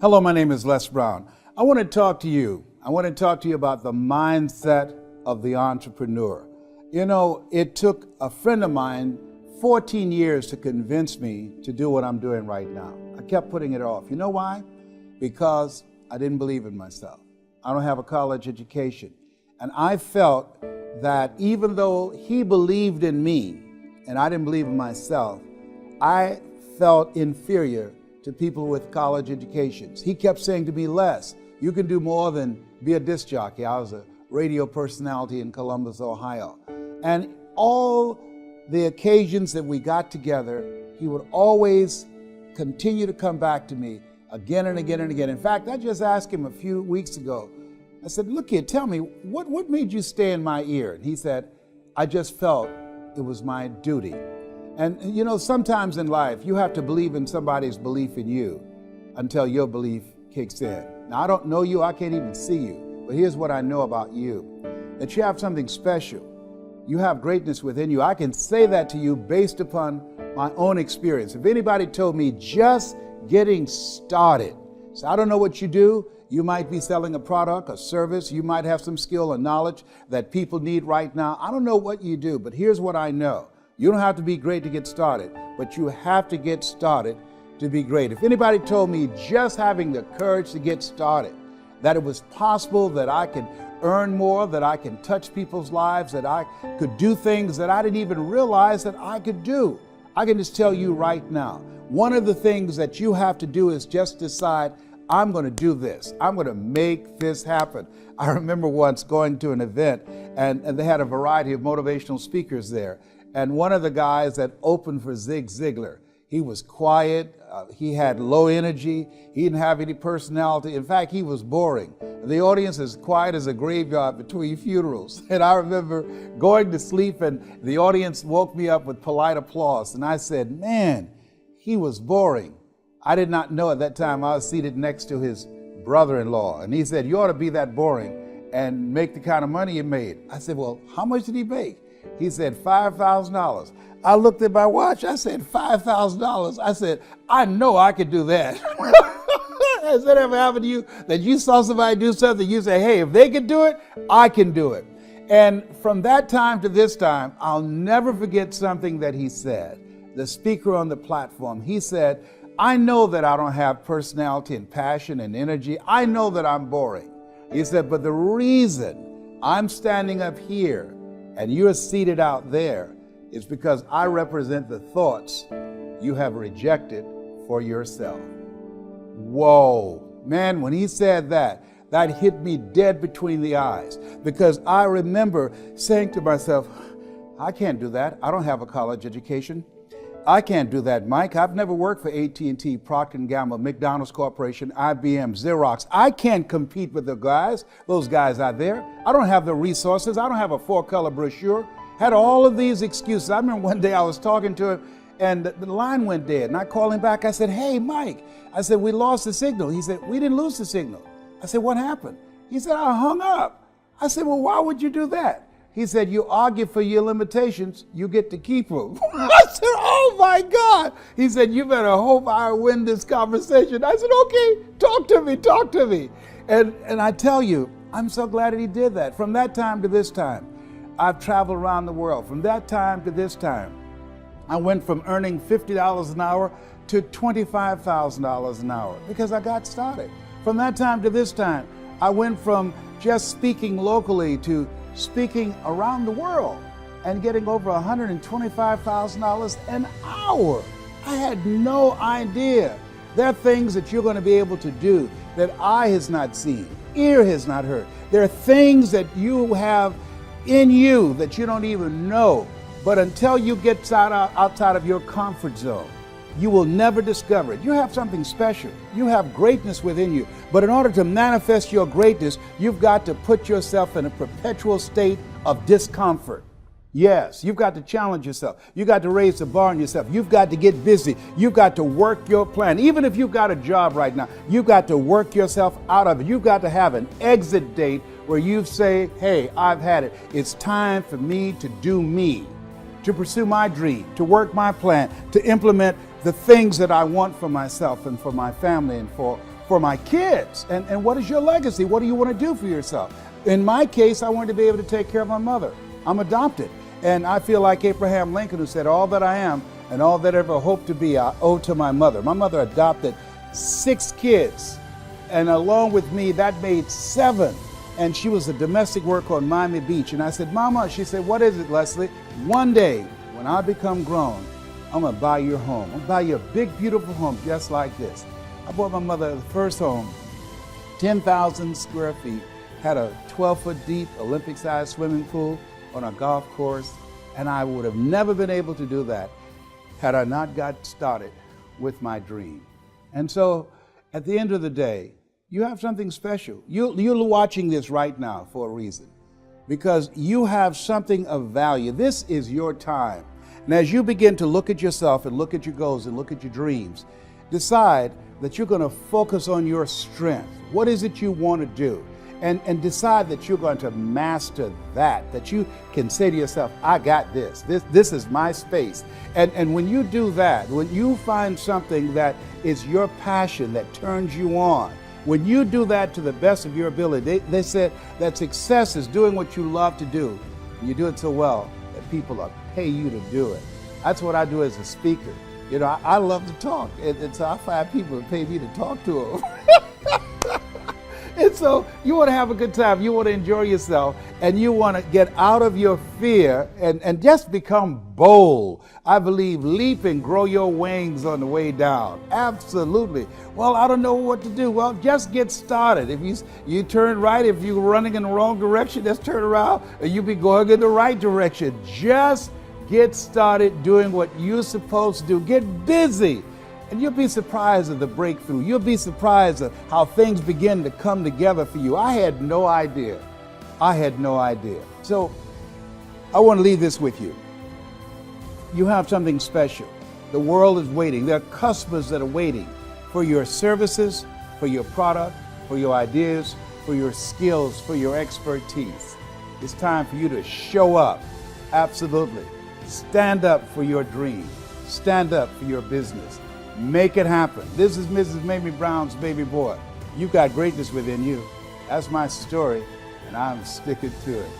Hello, my name is Les Brown. I want to talk to you. About the mindset of the entrepreneur. You know, it took a friend of mine 14 years to convince me to do what I'm doing right now. I kept putting it off. You know why? Because I didn't believe in myself. I don't have a college education. And I felt that even though he believed in me and I didn't believe in myself, I felt inferior to people with college educations. He kept saying to me, Les, you can do more than be a disc jockey. I was a radio personality in Columbus, Ohio. And all the occasions that we got together, he would always continue to come back to me again and again and again. In fact, I just asked him a few weeks ago, I said, look here, tell me, what made you stay in my ear? And he said, I just felt it was my duty. And you know, sometimes in life, you have to believe in somebody's belief in you until your belief kicks in. Now, I don't know you, I can't even see you, but here's what I know about you, that you have something special. You have greatness within you. I can say that to you based upon my own experience. If anybody told me just getting started, so I don't know what you do, you might be selling a product, a service, you might have some skill or knowledge that people need right now. I don't know what you do, but here's what I know. You don't have to be great to get started, but you have to get started to be great. If anybody told me just having the courage to get started, that it was possible that I could earn more, that I can touch people's lives, that I could do things that I didn't even realize that I could do, I can just tell you right now, one of the things that you have to do is just decide, I'm going to do this. I'm going to make this happen. I remember once going to an event and they had a variety of motivational speakers there. And one of the guys that opened for Zig Ziglar, he was quiet, he had low energy, he didn't have any personality. In fact, he was boring. The audience is quiet as a graveyard between funerals. And I remember going to sleep and the audience woke me up with polite applause. And I said, man, he was boring. I did not know at that time I was seated next to his brother-in-law. And he said, you ought to be that boring and make the kind of money he made. I said, well, how much did he make? He said, $5,000. I looked at my watch. I said, $5,000. I said, I know I could do that. Has that ever happened to you? That you saw somebody do something, you say, hey, if they can do it, I can do it. And from that time to this time, I'll never forget something that he said. The speaker on the platform, he said, I know that I don't have personality and passion and energy. I know that I'm boring. He said, but the reason I'm standing up here and you're seated out there is because I represent the thoughts you have rejected for yourself. Whoa, man, when he said that, that hit me dead between the eyes, because I remember saying to myself, I can't do that. I don't have a college education. I can't do that, Mike. I've never worked for AT&T, Procter & Gamble, McDonald's Corporation, IBM, Xerox. I can't compete with those guys out there. I don't have the resources. I don't have a 4-color brochure. Had all of these excuses. I remember one day I was talking to him and the line went dead. And I called him back. I said, hey, Mike. I said, we lost the signal. He said, we didn't lose the signal. I said, what happened? He said, I hung up. I said, well, why would you do that? He said, you argue for your limitations, you get to keep them. I said, oh my God. He said, you better hope I win this conversation. I said, okay, talk to me. And I tell you, I'm so glad that he did that. From that time to this time, I've traveled around the world. From that time to this time, I went from earning $50 an hour to $25,000 an hour because I got started. From that time to this time, I went from just speaking locally to speaking around the world and getting over $125,000 an hour. I had no idea. There are things that you're going to be able to do that eye has not seen, ear has not heard. There are things that you have in you that you don't even know. But until you get outside of your comfort zone, you will never discover it. You have something special. You have greatness within you. But in order to manifest your greatness, you've got to put yourself in a perpetual state of discomfort. Yes, you've got to challenge yourself. You've got to raise the bar on yourself. You've got to get busy. You've got to work your plan. Even if you've got a job right now, you've got to work yourself out of it. You've got to have an exit date where you say, hey, I've had it. It's time for me to do me, to pursue my dream, to work my plan, to implement the things that I want for myself and for my family and for for my kids. And what is your legacy? What do you want to do for yourself? In my case, I wanted to be able to take care of my mother. I'm adopted. And I feel like Abraham Lincoln, who said, all that I am and all that I ever hope to be, I owe to my mother. My mother adopted 6 kids. And along with me, that made 7. And she was a domestic worker on Miami Beach. And I said, Mama, she said, what is it, Leslie? One day, when I become grown, I'm gonna buy your home. I'm gonna buy you a big, beautiful home just like this. I bought my mother the first home, 10,000 square feet, had a 12-foot deep Olympic-sized swimming pool on a golf course, and I would have never been able to do that had I not got started with my dream. And so, at the end of the day, you have something special. You're watching this right now for a reason, because you have something of value. This is your time. And as you begin to look at yourself and look at your goals and look at your dreams, decide that you're going to focus on your strength. What is it you want to do? And decide that you're going to master that you can say to yourself, I got this. This is my space. And when you do that, when you find something that is your passion that turns you on, when you do that to the best of your ability, they said that success is doing what you love to do. And you do it so well that people will pay you to do it. That's what I do as a speaker. You know, I love to talk. And so I find people to pay me to talk to them. And so you want to have a good time, you want to enjoy yourself, and you want to get out of your fear and just become bold. I believe leap and grow your wings on the way down. Absolutely. Well, I don't know what to do. Well, just get started. If you turn right, if you're running in the wrong direction, just turn around and you'll be going in the right direction. Just get started doing what you're supposed to do. Get busy. And you'll be surprised at the breakthrough. You'll be surprised at how things begin to come together for you. I had no idea. So I want to leave this with you. You have something special. The world is waiting. There are customers that are waiting for your services, for your product, for your ideas, for your skills, for your expertise. It's time for you to show up. Absolutely. Stand up for your dream. Stand up for your business. Make it happen. This is Mrs. Mamie Brown's baby boy. You've got greatness within you. That's my story, and I'm sticking to it.